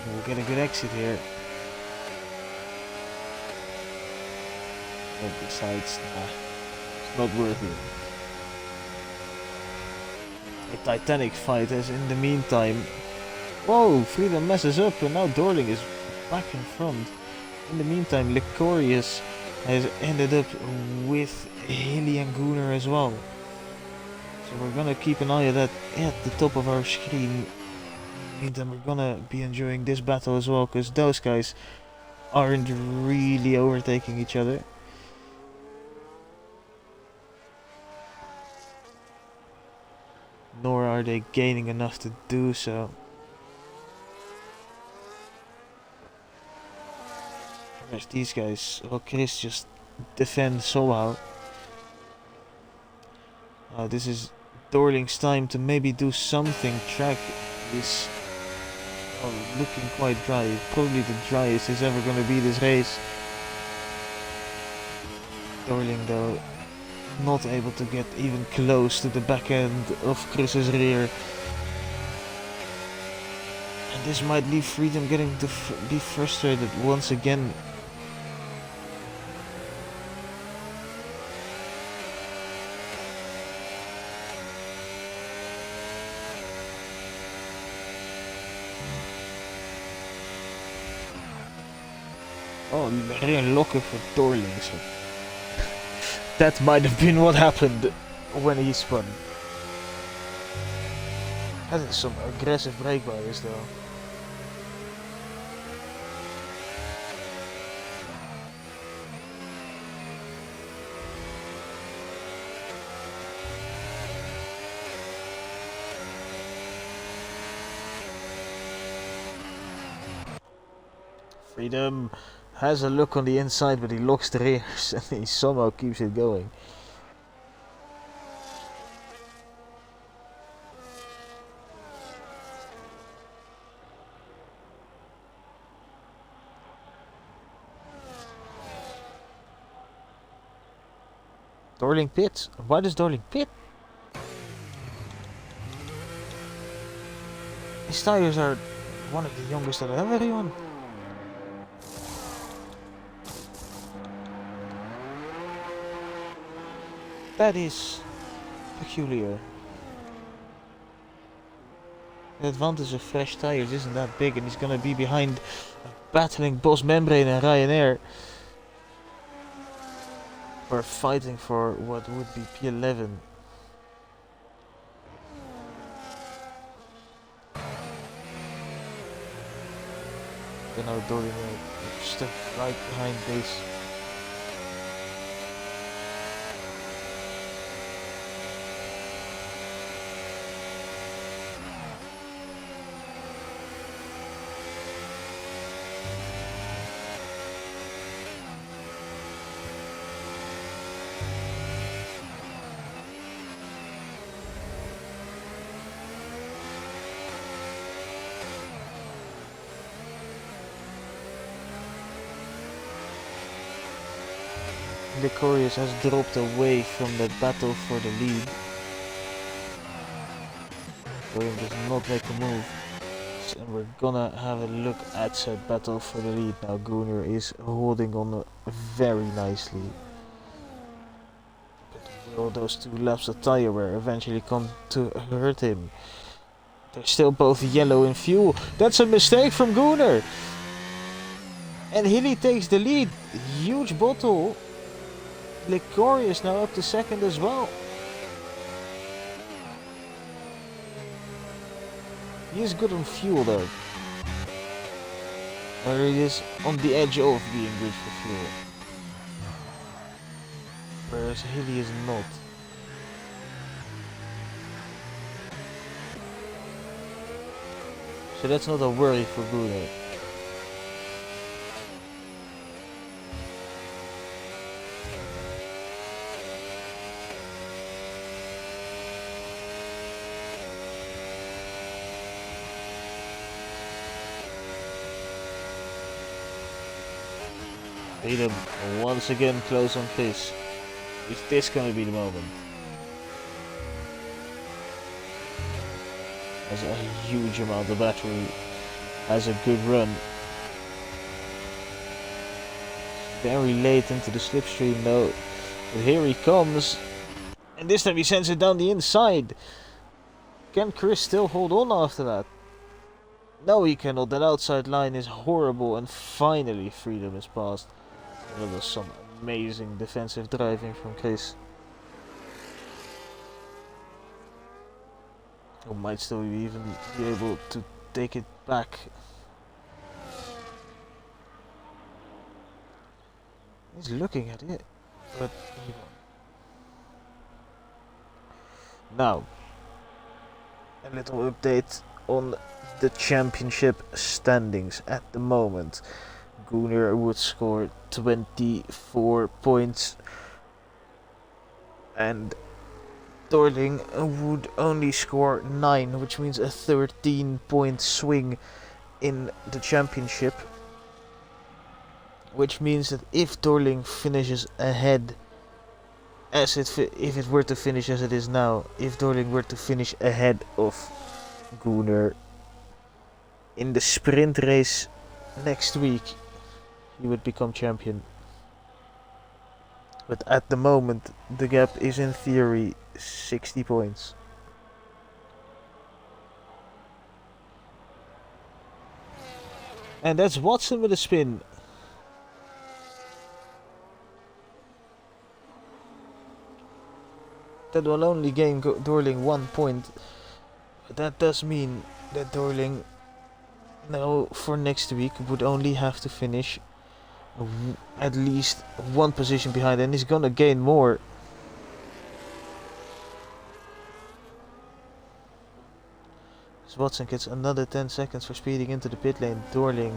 We'll get a good exit here. But besides, it's not worth it. A titanic fight as in the meantime. Whoa, Freedom messes up and now Dorling is back in front. In the meantime, Licorious has ended up with Hilly and Gooner as well. So we're gonna keep an eye on that at the top of our screen. Meantime, we're gonna be enjoying this battle as well, because those guys aren't really overtaking each other. Nor are they gaining enough to do so. Whereas these guys, well, Chris just defend somehow. This is Dorling's time to maybe do something. Track is looking quite dry. Probably the driest it's ever going to be this race. Dorling though not able to get even close to the back end of Chris's rear. And this might leave Freedom getting to be frustrated once again. Oh, rear locker for Dorling. So that might have been what happened when he spun. That is some aggressive brake bias though. Freedom has a look on the inside, but he locks the rears and he somehow keeps it going. Dorling pits? Why does Dorling pit? His tires are one of the youngest that I've ever run. That is peculiar. The advantage of fresh tires isn't that big, and he's gonna be behind a battling Boss Membrane and Ryanair. We're fighting for what would be P11. You know, Dorling stuck right behind base. Licorius has dropped away from the battle for the lead. Dorling does not make a move. And we're gonna have a look at said battle for the lead now. Gunnar is holding on very nicely. But will those 2 laps of tire wear eventually come to hurt him? They're still both yellow in fuel. That's a mistake from Gunnar. And Hilly takes the lead. Huge bottle. Licorius now up to second as well. He is good on fuel though. But he is on the edge of being good for fuel. Whereas Hilly is not. So that's not a worry for Gunnar. Freedom once again close on Chris. Is this gonna be the moment? Has a huge amount of battery. Has a good run. Very late into the slipstream though. But here he comes. And this time he sends it down the inside. Can Chris still hold on after that? No, he cannot. That outside line is horrible. And finally Freedom is passed. That was some amazing defensive driving from Chris. Who might still even be able to take it back. He's looking at it, but he won't. Now, a little update on the championship standings at the moment. Gunnar would score 24 points and Dorling would only score 9, which means a 13-point swing in the championship. Which means that if Dorling finishes ahead, if it were to finish as it is now, if Dorling were to finish ahead of Gunnar in the sprint race next week, he would become champion. But at the moment, the gap is in theory 60 points. And that's Watson with a spin. That will only gain Dorling 1 point. But that does mean that Dorling now for next week would only have to finish at least 1 position behind, and he's gonna gain more. So Watson gets another 10 seconds for speeding into the pit lane. Dorling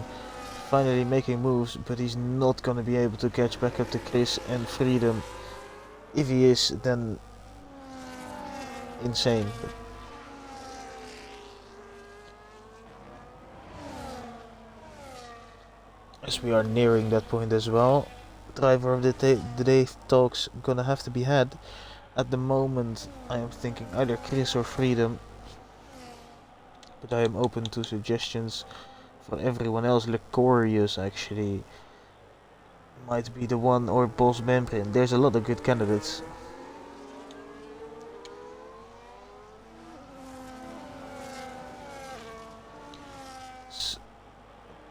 finally making moves, but he's not gonna be able to catch back up to Chris and Freedom. If he is, then insane. As we are nearing that point as well, driver of the day talks gonna have to be had. At the moment I am thinking either Chris or Freedom, but I am open to suggestions for everyone else. Licorius actually might be the one, or Boss Membrin. There's a lot of good candidates.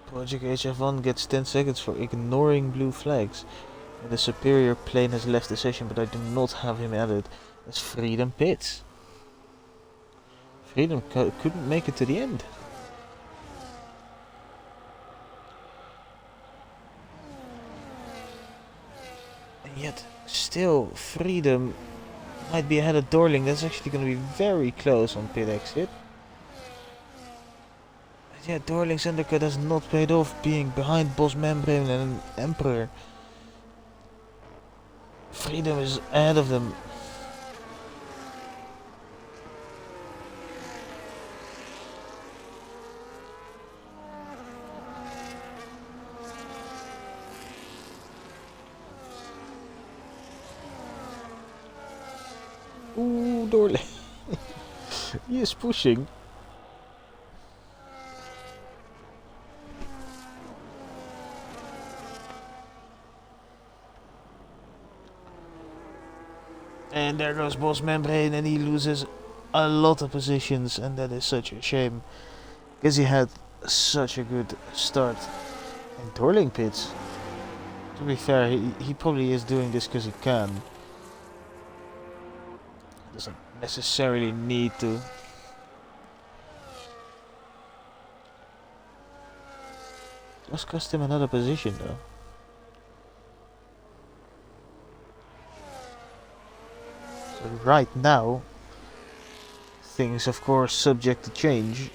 Project HF1 gets 10 seconds for ignoring blue flags. And the superior plane has left the session, but I do not have him added as Freedom pits. Freedom couldn't make it to the end. And yet, still, Freedom might be ahead of Dorling. That's actually going to be very close on pit exit. Yeah, Dorling's undercut has not paid off, being behind Boss Membrane and Emperor. Freedom is ahead of them. Ooh, Dorling. He is pushing. And there goes Boss Membrane, and he loses a lot of positions, and that is such a shame. Because he had such a good start. And Dorling pits. To be fair, he probably is doing this because he can. Doesn't necessarily need to. Just cost him another position though. So right now, things of course subject to change.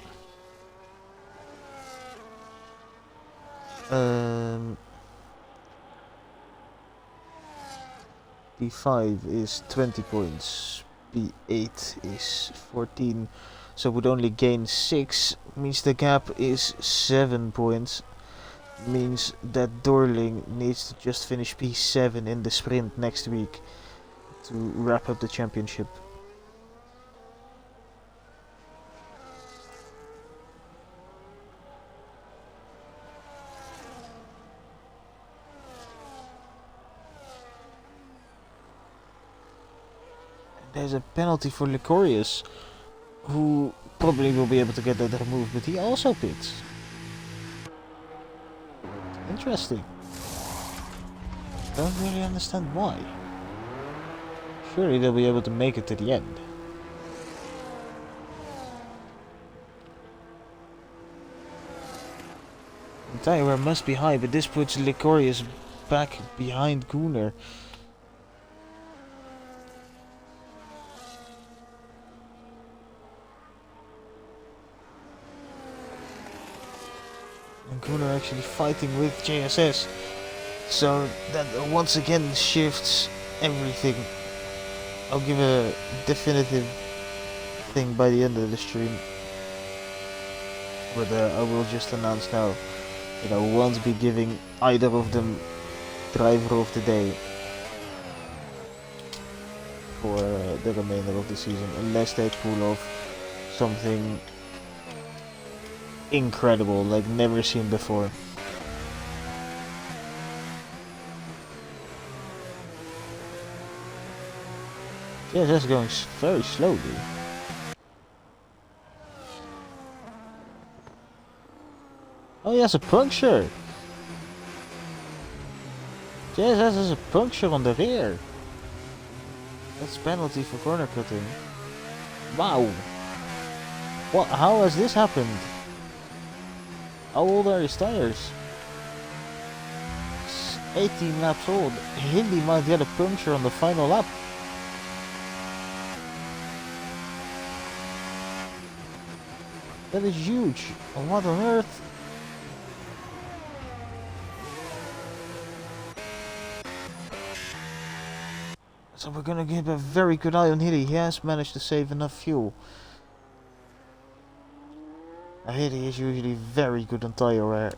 B5 is 20 points, B8 is 14, so would only gain 6, means the gap is 7 points, means that Dorling needs to just finish P7 in the sprint next week to wrap up the championship. There's a penalty for Licorius, who probably will be able to get that removed, but he also pits. Interesting. Don't really understand why. Surely they'll be able to make it to the end. The tire wear must be high, but this puts Licorius back behind Gunnar. and Gunnar actually fighting with JSS. So that once again shifts everything. I'll give a definitive thing by the end of the stream. But I will just announce now that I won't be giving either of them driver of the day for the remainder of the season, unless they pull off something incredible, like never seen before. Yeah, that's going very slowly. Oh, he has a puncture! JSS has a puncture on the rear. That's penalty for corner cutting. Wow! What? How has this happened? How old are his tires? 18 laps old. Hindi might get a puncture on the final lap. That is huge. What on earth? So we're gonna keep a very good eye on Hilly. He has managed to save enough fuel. Hilly is usually very good on tire wear.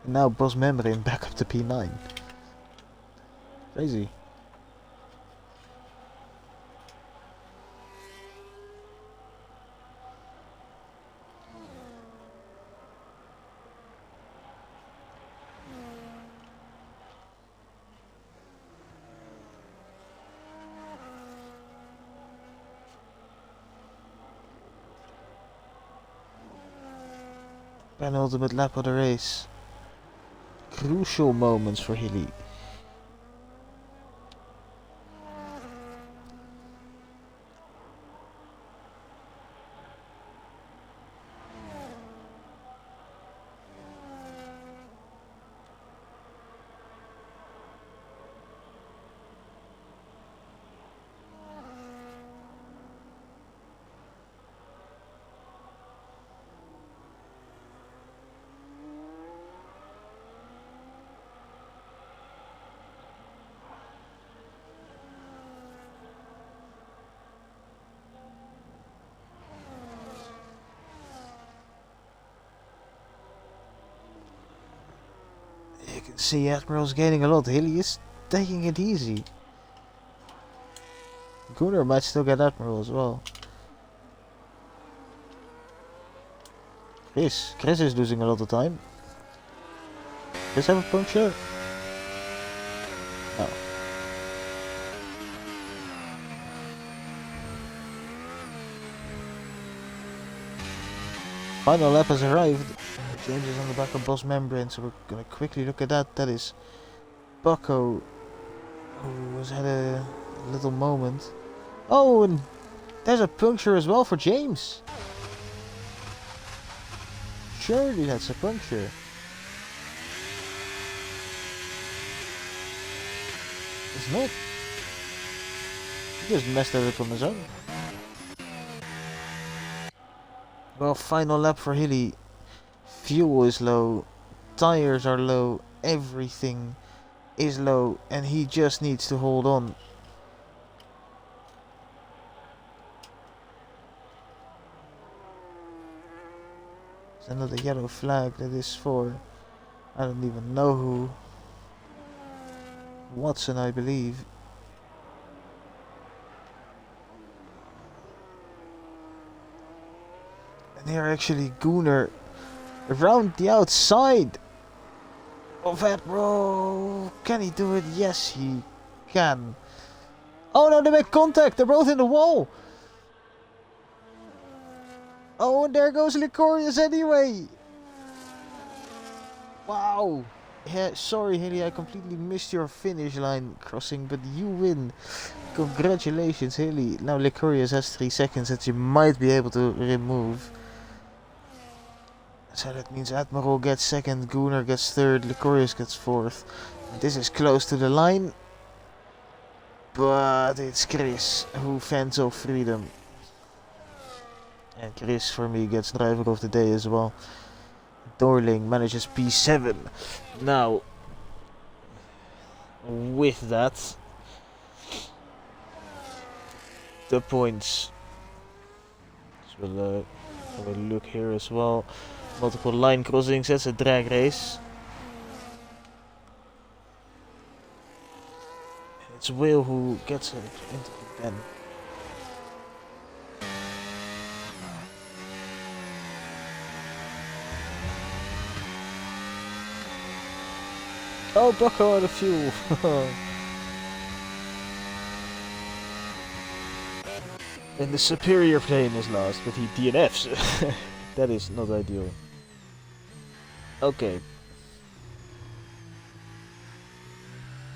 Now Boss Membrane back up to P9. Crazy. Penultimate lap of the race. Crucial moments for Hilly. You can see Admiral's gaining a lot. Hilly is taking it easy. Gunnar might still get Admiral as well. Chris is losing a lot of time. Does have a puncture? No. Final lap has arrived. James is on the back of Boss Membrane, so we're gonna quickly look at that. That is Bucko, who has had a little moment. Oh, and there's a puncture as well for James. Surely that's a puncture. It's not. He just messed it up on his own. Well, final lap for Hilly. Fuel is low, tires are low, everything is low, and he just needs to hold on. There's another yellow flag that is for, I don't even know who. Watson, I believe. And here actually Gunnar around the outside of Admiral. Can he do it? Yes, he can. Oh no, they make contact. They're both in the wall. Oh, and there goes Licorius anyway. Wow. Yeah, sorry Hilly, I completely missed your finish line crossing, but you win. Congratulations, Haley. Now Licorius has 3 seconds that you might be able to remove. So that means Admiral gets second, Gunnar gets third, Licorius gets fourth. And this is close to the line. But it's Chris who fends off Freedom. And Chris, for me, gets driver of the day as well. Dorling manages P7. Now, with that, the points. So we'll have a look here as well. Multiple line crossings, that's a drag race. It's Will who gets it into the pen. Oh, Bucko out of fuel. And the superior plane is last, but he DNFs. That is not ideal. Okay.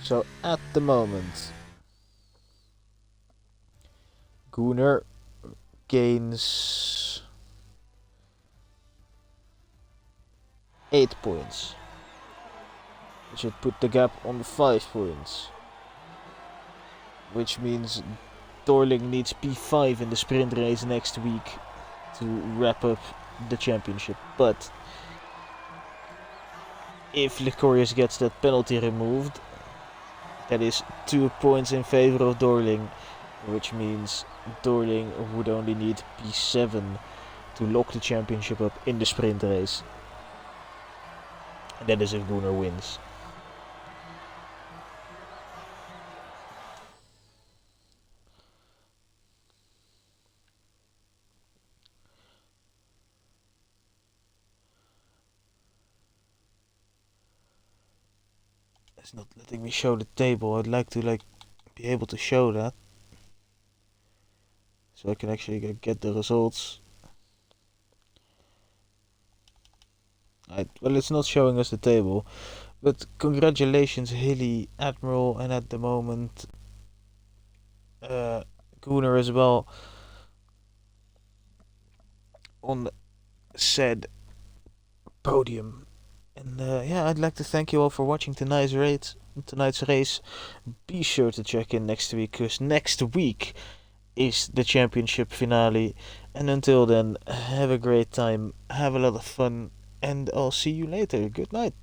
So at the moment, Gunnar gains 8 points. Which should put the gap on 5 points. Which means Dorling needs P5 in the sprint race next week to wrap up the championship. But if Licorius gets that penalty removed, that is 2 points in favor of Dorling, which means Dorling would only need P7 to lock the championship up in the sprint race. And that is if Gunnar wins. It's not letting me show the table. I'd like to be able to show that, so I can actually get the results. Well, it's not showing us the table, but congratulations, Hilly, Admiral, and at the moment Gunnar as well on said podium. And yeah, I'd like to thank you all for watching tonight's race. Be sure to check in next week, because next week is the championship finale. And until then, have a great time, have a lot of fun, and I'll see you later. Good night.